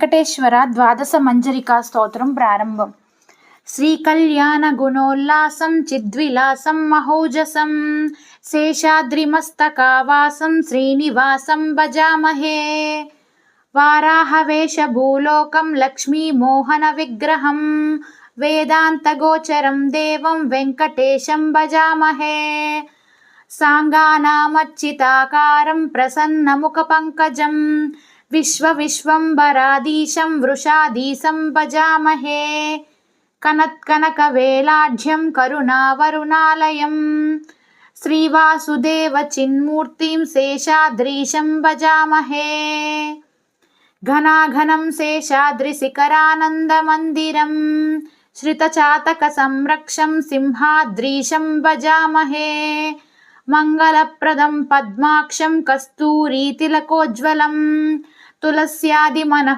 వెంకటేశ్వర ద్వాదశ మంజరికా స్తోత్రం ప్రారంభం. శ్రీకళ్యాణ గుణోల్లాసం చిద్విలాసం మహోజసం శేషాద్రిమస్తకావాసం శ్రీనివాసం భజామహే. వారాహవేష భూలోకం లక్ష్మీమోహన విగ్రహం వేదాంతగోచరం దేవం వెంకటేశం భజామహే. సాంగానామర్చితాకారం ప్రసన్నముఖపంకజం విశ్వవిశ్వంబరాధీశం వృషాధీశం భజామహే. కనత్కనకవేలాఢ్యం కరుణావరుణాలయం శ్రీవాసుదేవ చిన్మూర్తిం శేషాద్రీశం భజామహే. ఘనాఘనం శేషాద్రిశిఖరానందమందిరం శ్రితచాతక సంరక్షం సింహాద్రీశం భజామహే. మంగళప్రదం పద్మాక్షం కస్తూరీతిలకోజ్వలం తులస్యాది మనః